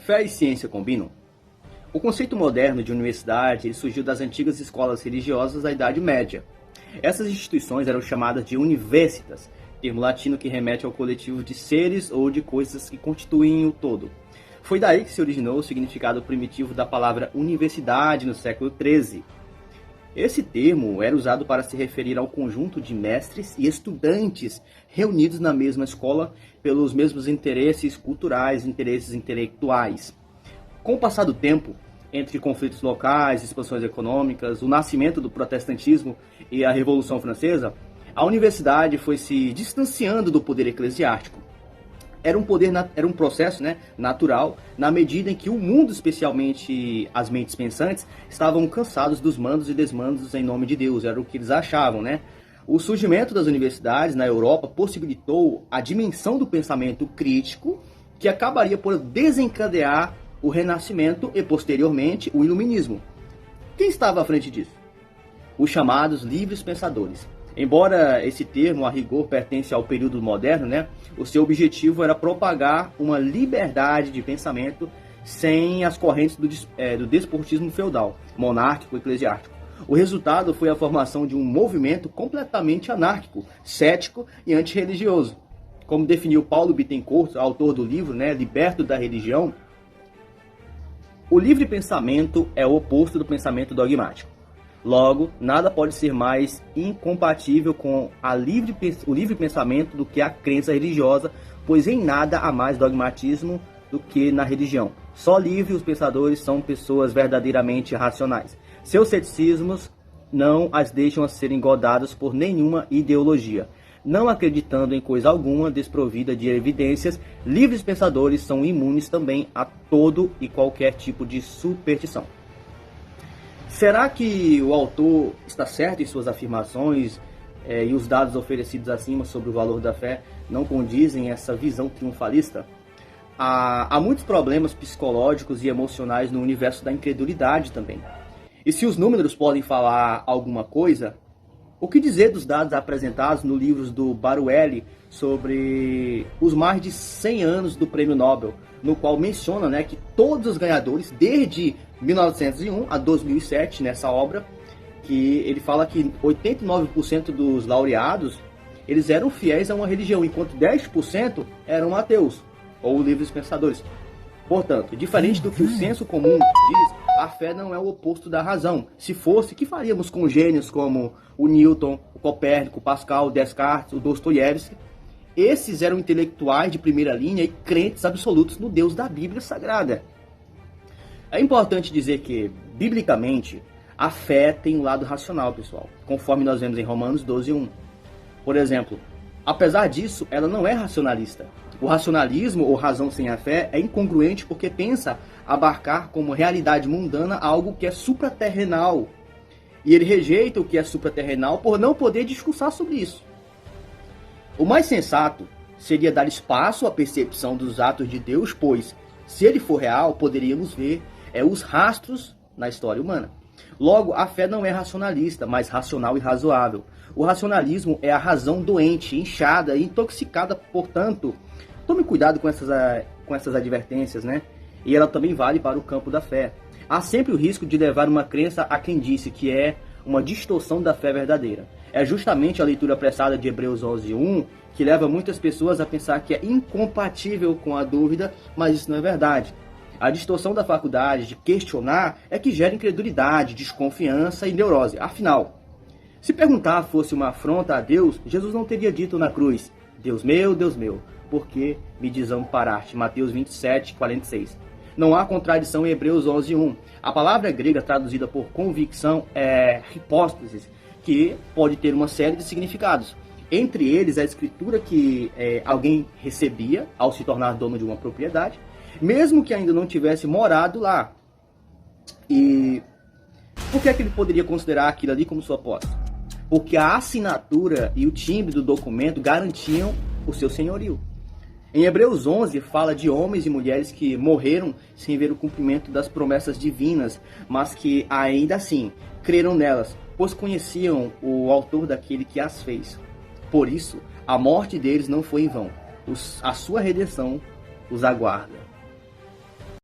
Fé e ciência combinam? O conceito moderno de universidade ele surgiu das antigas escolas religiosas da Idade Média. Essas instituições eram chamadas de universitas, termo latino que remete ao coletivo de seres ou de coisas que constituem o todo. Foi daí que se originou o significado primitivo da palavra universidade no século XIII. Esse termo era usado para se referir ao conjunto de mestres e estudantes reunidos na mesma escola pelos mesmos interesses culturais e interesses intelectuais. Com o passar do tempo, entre conflitos locais, expansões econômicas, o nascimento do protestantismo e a Revolução Francesa, a universidade foi se distanciando do poder eclesiástico. Era um processo natural, na medida em que o mundo, especialmente as mentes pensantes, estavam cansados dos mandos e desmandos em nome de Deus, era o que eles achavam, O surgimento das universidades na Europa possibilitou a dimensão do pensamento crítico, que acabaria por desencadear o Renascimento e, posteriormente, o Iluminismo. Quem estava à frente disso? Os chamados livres pensadores. Embora esse termo, a rigor, pertence ao período moderno, o seu objetivo era propagar uma liberdade de pensamento sem as correntes do despotismo feudal, monárquico e eclesiástico. O resultado foi a formação de um movimento completamente anárquico, cético e antirreligioso. Como definiu Paulo Bittencourt, autor do livro Liberto da Religião, o livre pensamento é o oposto do pensamento dogmático. Logo, nada pode ser mais incompatível com o livre pensamento do que a crença religiosa, pois em nada há mais dogmatismo do que na religião. Só livres os pensadores são pessoas verdadeiramente racionais. Seus ceticismos não as deixam a serem engodados por nenhuma ideologia. Não acreditando em coisa alguma desprovida de evidências, livres pensadores são imunes também a todo e qualquer tipo de superstição. Será que o autor está certo em suas afirmações e os dados oferecidos acima sobre o valor da fé não condizem essa visão triunfalista? Há muitos problemas psicológicos e emocionais no universo da incredulidade também. E se os números podem falar alguma coisa, o que dizer dos dados apresentados no livro do Baruelli sobre os mais de 100 anos do Prêmio Nobel, no qual menciona que todos os ganhadores, desde 1901 a 2007, nessa obra, que ele fala que 89% dos laureados, eles eram fiéis a uma religião, enquanto 10% eram ateus, ou livres pensadores. Portanto, diferente do que o senso comum diz, a fé não é o oposto da razão. Se fosse, o que faríamos com gênios como o Newton, o Copérnico, o Pascal, o Descartes, o Dostoiévski? Esses eram intelectuais de primeira linha e crentes absolutos no Deus da Bíblia Sagrada. É importante dizer que, biblicamente, a fé tem um lado racional, pessoal, conforme nós vemos em Romanos 12:1. Por exemplo, apesar disso, ela não é racionalista. O racionalismo, ou razão sem a fé, é incongruente porque pensa abarcar como realidade mundana algo que é supraterrenal. E ele rejeita o que é supraterrenal por não poder discursar sobre isso. O mais sensato seria dar espaço à percepção dos atos de Deus, pois, se ele for real, poderíamos ver os rastros na história humana. Logo, a fé não é racionalista, mas racional e razoável. O racionalismo é a razão doente, inchada e intoxicada, portanto, tome cuidado com essas advertências, E ela também vale para o campo da fé. Há sempre o risco de levar uma crença a quem disse que é uma distorção da fé verdadeira. É justamente a leitura apressada de Hebreus 11:1 que leva muitas pessoas a pensar que é incompatível com a dúvida, mas isso não é verdade. A distorção da faculdade de questionar é que gera incredulidade, desconfiança e neurose. Afinal, se perguntar fosse uma afronta a Deus, Jesus não teria dito na cruz: Deus meu, por que me desamparaste? Mateus 27:46. Não há contradição em Hebreus 11:1. A palavra grega traduzida por convicção é hipóstasis, que pode ter uma série de significados. Entre eles, a escritura que alguém recebia ao se tornar dono de uma propriedade, mesmo que ainda não tivesse morado lá. E por que é que ele poderia considerar aquilo ali como sua posse? Porque a assinatura e o timbre do documento garantiam o seu senhorio. Em Hebreus 11 fala de homens e mulheres que morreram sem ver o cumprimento das promessas divinas, mas que ainda assim creram nelas, pois conheciam o autor daquele que as fez. Por isso, a morte deles não foi em vão. A sua redenção os aguarda.